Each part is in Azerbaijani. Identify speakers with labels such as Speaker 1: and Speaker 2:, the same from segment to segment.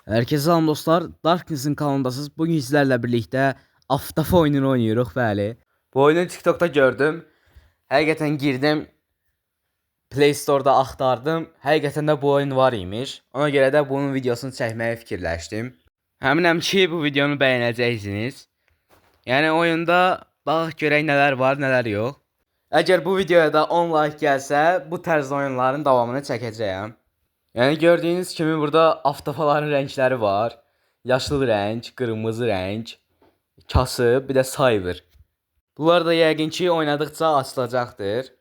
Speaker 1: Herkese salam dostlar, Darkness'in kanalındasınız. Bugün sizlerle birlikte Aftafa oyununu oynuyoruz bəli. Bu oyunu TikTok'ta gördüm. Həqiqətən girdim, Play Store'da axtardım. Həqiqətən də bu oyun var imiş. Ona görə də bunun videosunu çəkməyə fikirləşdim. Həminəm ki, bu videonu bəyənəcəksiniz. Yəni oyunda baxaq görək nələr var, nələr yox. Əgər bu videoya da 10 like gəlsə, bu tərz oyunların davamını çəkəcəyəm. Yəni gördüyünüz kimi burada aftafaların rəngləri var. Yaşıl rəng, qırmızı rəng, kasıb, bir də cyber. Bunlar da yəqin ki oynadıqca açılacaqdır.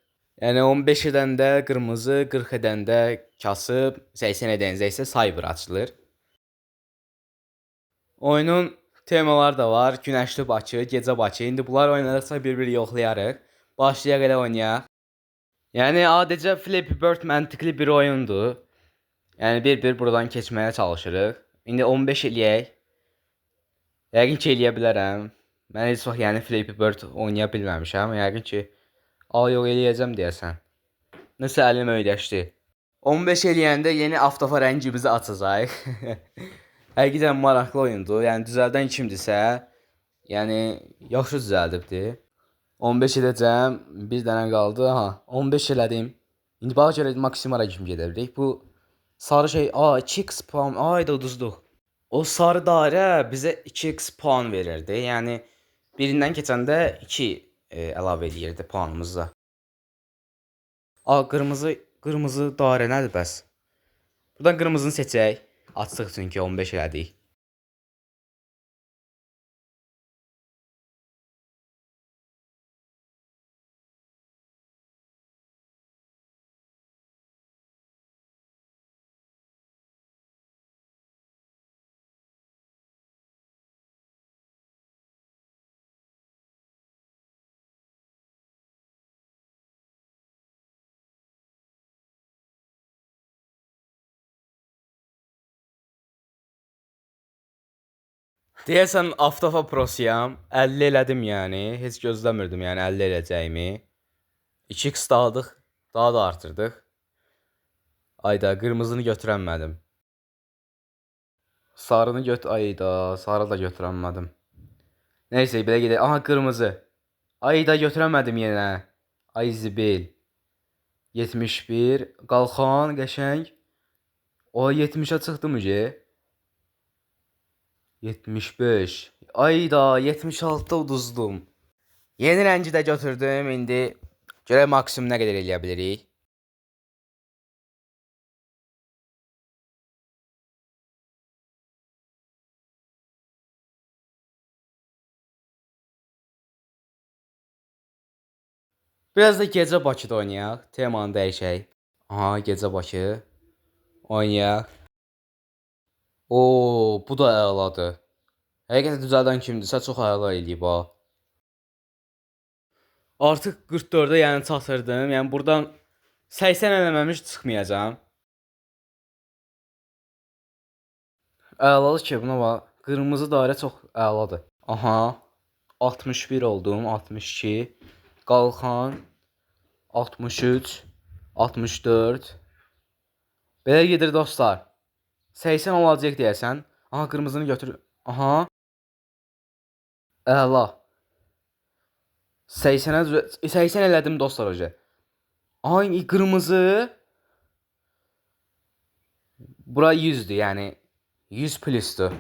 Speaker 1: Yəni 15 edəndə qırmızı, 40 edəndə kasıb, 80 edəndə isə cyber açılır. Oyunun temaları da var. Günəşli Bakı, gecə Bakı. İndi bunlar oynadıqca bir-bir yoxlayarıq. Başlayaq elə oynayaq. Yəni adicə Flappy Bird məntiqli bir oyundur. Yəni bir-bir buradan keçməyə çalışırıq. İndi 15 eləyək. Yəqin ki eləyə bilərəm. Mən heç vaxt yəni Flappy Bird oynaya bilməmişəm. Yəqin ki yox eləyəcəm deyəsən. Nəsə əlim öyrəşdi. 15 eləyəndə yeni aftafa rəngimizi açacağıq. Həqiqətən maraqlı oyundur. Yəni düzəldən kimdirsə, yəni yaxşı düzəldibdi. 15 edəcəm. Bir dənə qaldı. Aha, 15 elədim. İndi bax görə maksimara kimi gedə bilərik. Bu sarı şey, 2x puan, ayda uduzduq. O sarı dairə bizə 2x puan verirdi. Yəni birindən keçəndə 2 əlavə edirdi puanımıza. Qırmızı dairə nədir bəs? Buradan qırmızını seçək. Açdıq çünki 15 elədik. Deyəsən Aftafa prosiyam. 50 elədim yəni. Heç gözləmirdim yəni 50 eləyəcəyimi. 2x aldıq. Daha da artırdıq. Ayda qırmızını götürənmədim. Sarını sarı da götürənmədim. Neyse belə gedək. Aha qırmızı. Ayda götürənmədim yenə. Ay zibil. 71. Qalxan qəşəng. O 70'e çıxdım ki. 75. Ayda 76'da uduzdum. Yeni rəngi də götürdüm. İndi görək maksimum nə qədər eləyə bilirik. Biraz da gecə Bakıda oynayaq. Temanı dəyişək. Aha, gecə Bakı. Oynayaq. Oo, bu da əladır. Həqiqətən düzəldən kimdirsə çox əla eləyib ha. Artıq 44'e yəni çatırdım. Yəni buradan 80 eləməmiş çıxmayacağam. Əladır ki, buna bax. Qırmızı dairə çox əladır. Aha. 61 oldum, 62. Qalxan 63, 64. Belə gedir dostlar. 80 olacaq deyəsən. Aha, qırmızını götür. Aha. Əla. 80 elədim dostlar hoca. Ay qırmızı. Bura 100'dür yəni 100 plus'dur.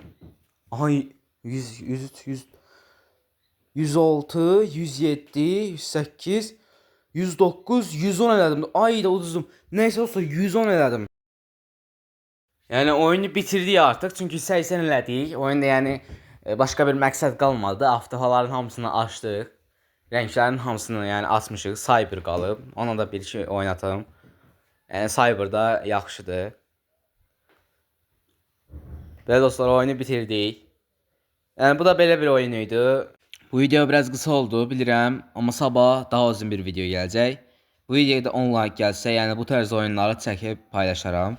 Speaker 1: Ay 106, 107, 108, 109, 110 elədim. Ay da uduzdum. Neyse olsa 110 elədim. Yəni oyunu bitirdik artıq çünki 80 elədik. Oyunda yəni başqa bir məqsəd qalmadı. Aftafaların hamısını açdıq. Rənglərin hamısını yəni açmışıq. Cyber qalıb. Ona da bir şey oynatalım. Yəni Cyber da yaxşıdır. Belə dostlar oyunu bitirdik. Yəni bu da belə bir oyun idi. Bu video biraz qısa oldu bilirəm. Amma sabah daha uzun bir video gələcək. Bu videoda 10 like gəlsə, yəni bu tərz oyunları çəkib paylaşaram.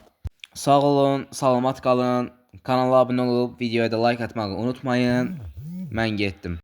Speaker 1: Sağ olun, salamat qalın. Kanala abunə olub videoya da like atmağı unutmayın. Mən getdim.